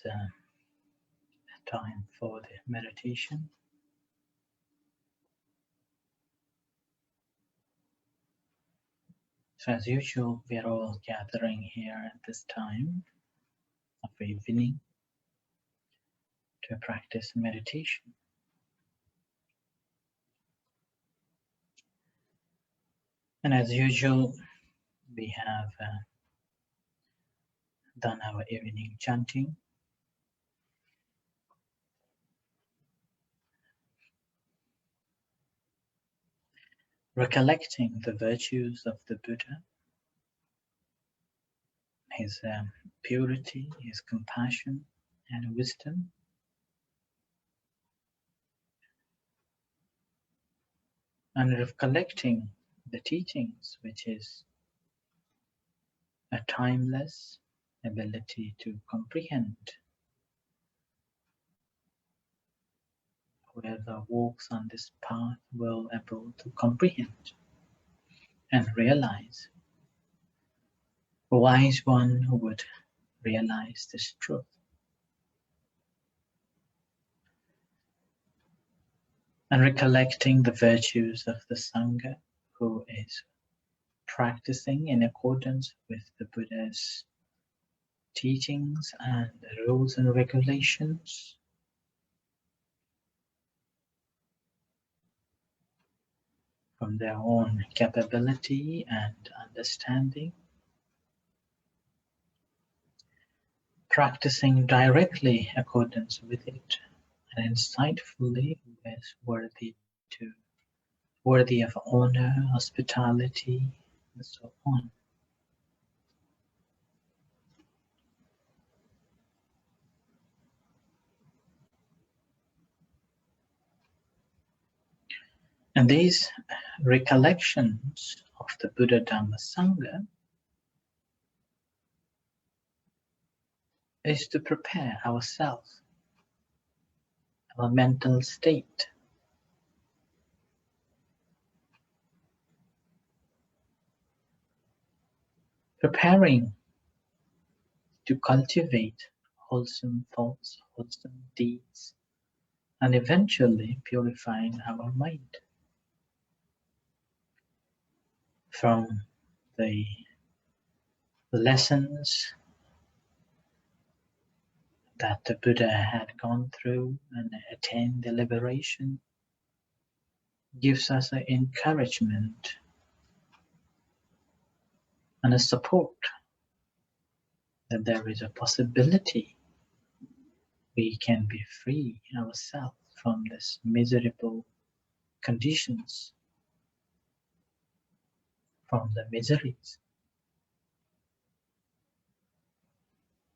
It's time for the meditation. So as usual, we are all gathering here at this time of evening to practice meditation. And as usual, we have done our evening chanting. Recollecting the virtues of the Buddha, his purity, his compassion and wisdom. And recollecting the teachings, which is a timeless ability to comprehend. Whoever walks on this path will be able to comprehend and realize. A wise one who would realize this truth. And recollecting the virtues of the Sangha, who is practicing in accordance with the Buddha's teachings and rules and regulations. From their own capability and understanding. Practicing directly accordance with it and insightfully is worthy of honor, hospitality, and so on. And these recollections of the Buddha Dhamma Sangha is to prepare ourselves, our mental state. Preparing to cultivate wholesome thoughts, wholesome deeds, and eventually purifying our mind from the lessons that the Buddha had gone through and attained the liberation gives us an encouragement and a support that there is a possibility we can be free ourselves from this miserable conditions, from the miseries.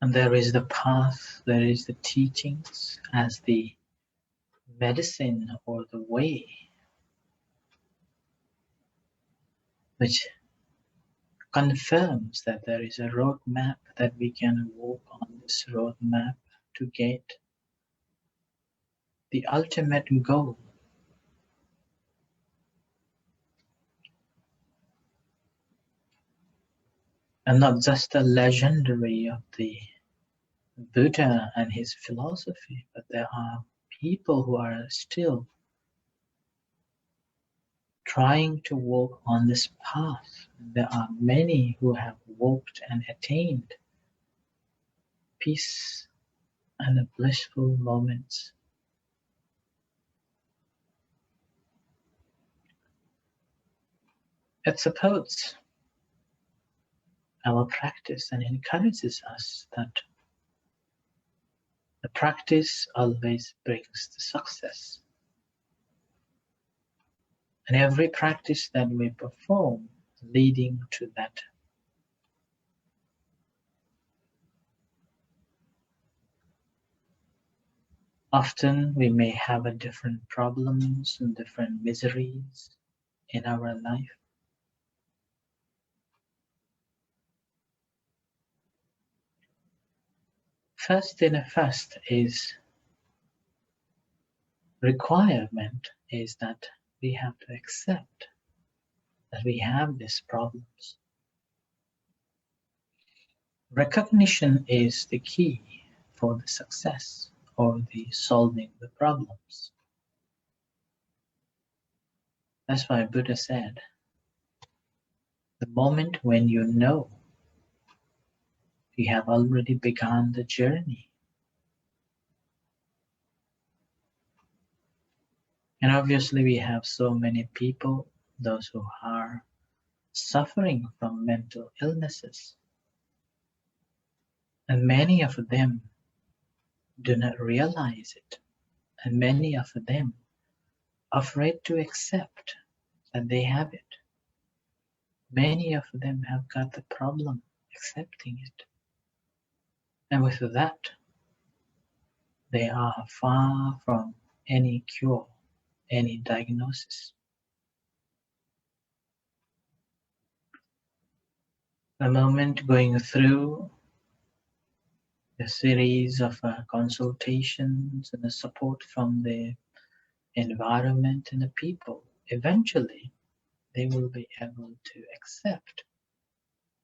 And there is the path, there is the teachings as the medicine or the way which confirms that there is a roadmap that we can walk on this roadmap to get the ultimate goal. And not just the legendary of the Buddha and his philosophy, but there are people who are still trying to walk on this path. There are many who have walked and attained peace and blissful moments. It supports our practice and encourages us that the practice always brings the success. And every practice that we perform leading to that. Often we may have a different problems and different miseries in our life. First is requirement is that we have to accept that we have these problems. Recognition is the key for the success or the solving the problems. That's why Buddha said, the moment when you know, you have already begun the journey. And obviously we have so many people, those who are suffering from mental illnesses. And many of them do not realize it. And many of them are afraid to accept that they have it. Many of them have got the problem accepting it. And with that, they are far from any cure, any diagnosis. The moment going through the series of consultations and the support from the environment and the people, eventually they will be able to accept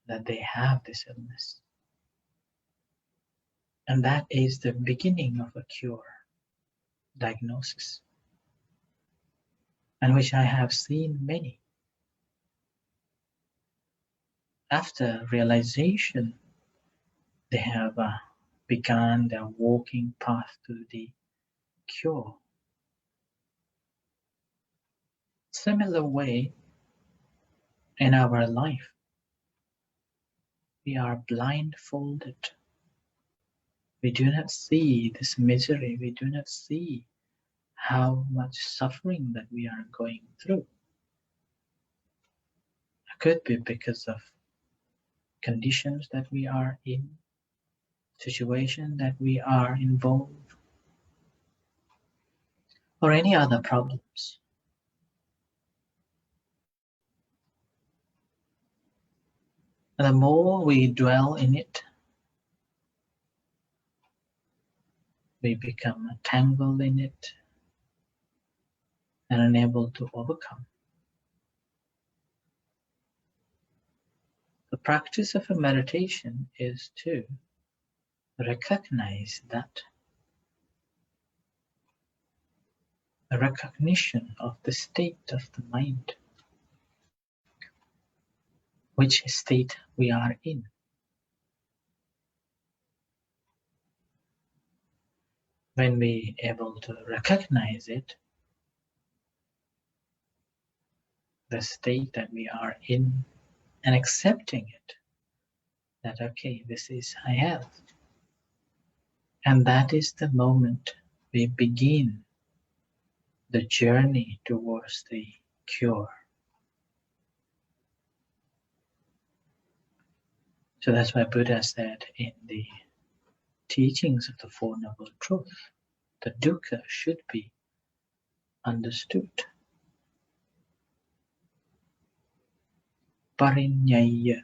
that they have this illness. And that is the beginning of a cure, diagnosis, and which I have seen many. After realization, they have begun their walking path to the cure. Similar way, in our life, we are blindfolded. We do not see this misery. We do not see how much suffering that we are going through. It could be because of conditions that we are in, situation that we are involved, or any other problems. And the more we dwell in it, we become tangled in it and unable to overcome. The practice of a meditation is to recognize that, a recognition of the state of the mind, which state we are in. When we are able to recognize it, the state that we are in, and accepting it, that okay, this is I have. And that is the moment we begin the journey towards the cure. So that's why Buddha said in the teachings of the Four Noble Truths, the dukkha should be understood. Parinyaya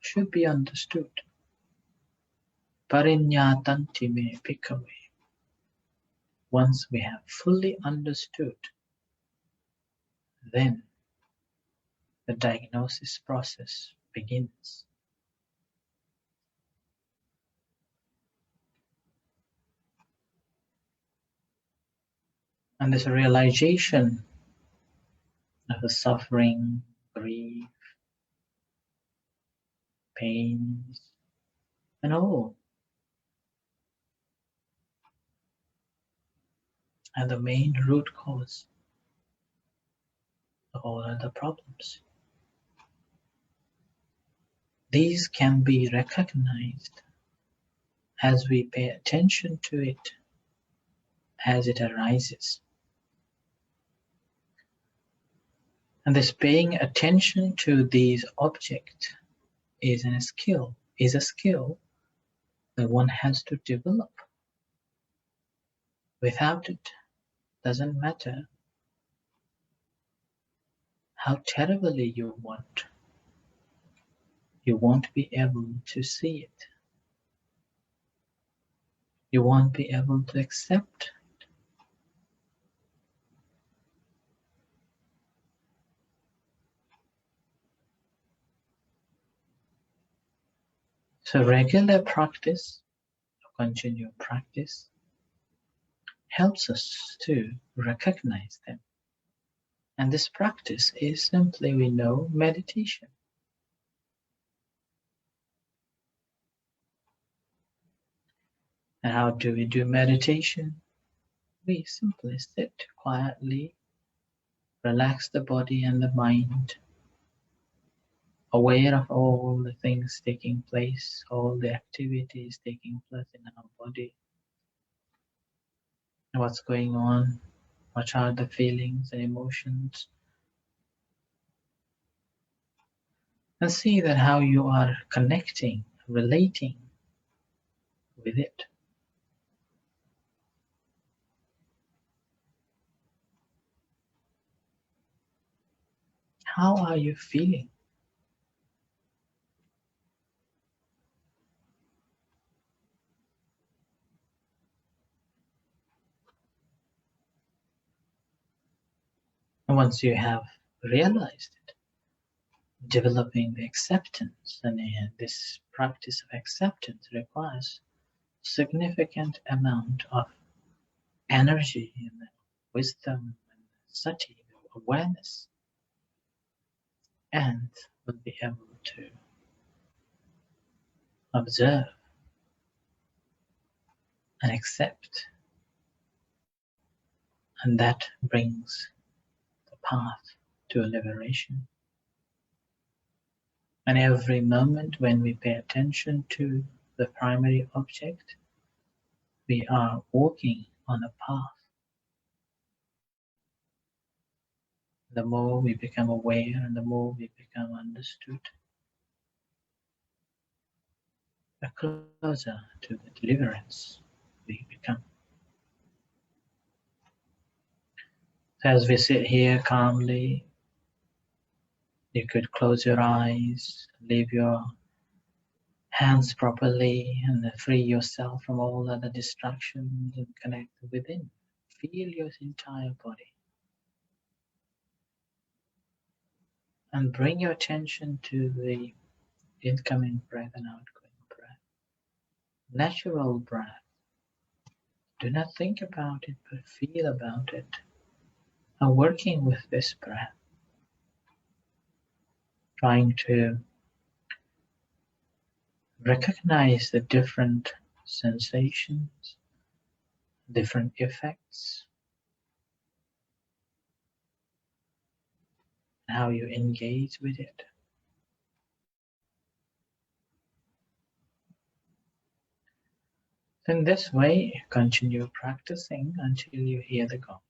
should be understood. Parinyatanti me bhikkhave. Once we have fully understood, then the diagnosis process begins. And this realization of the suffering, grief, pains, and all, and the main root cause of all other problems. These can be recognized as we pay attention to it as it arises. And this paying attention to these objects is a skill that one has to develop. Without it, doesn't matter how terribly you won't be able to see it. You won't be able to accept it. So regular practice of continued practice helps us to recognize them. And this practice is simply, we know, meditation. And how do we do meditation? We simply sit quietly, relax the body and the mind, aware of all the things taking place, all the activities taking place in our body, what's going on, what are the feelings and emotions, and see that how you are connecting, relating with it. How are you feeling? And once you have realized it, developing the acceptance, and this practice of acceptance requires significant amount of energy and wisdom and sati, awareness, and will be able to observe and accept, and that brings the path to liberation. And every moment when we pay attention to the primary object, we are walking on a path. The more we become aware and the more we become understood, the closer to the deliverance we become. So as we sit here calmly, you could close your eyes, leave your hands properly, and then free yourself from all other distractions and connect within. Feel your entire body. And bring your attention to the incoming breath and outgoing breath. Natural breath. Do not think about it, but feel about it. And working with this breath, trying to recognize the different sensations, different effects, how you engage with it. In this way, continue practicing until you hear the gong.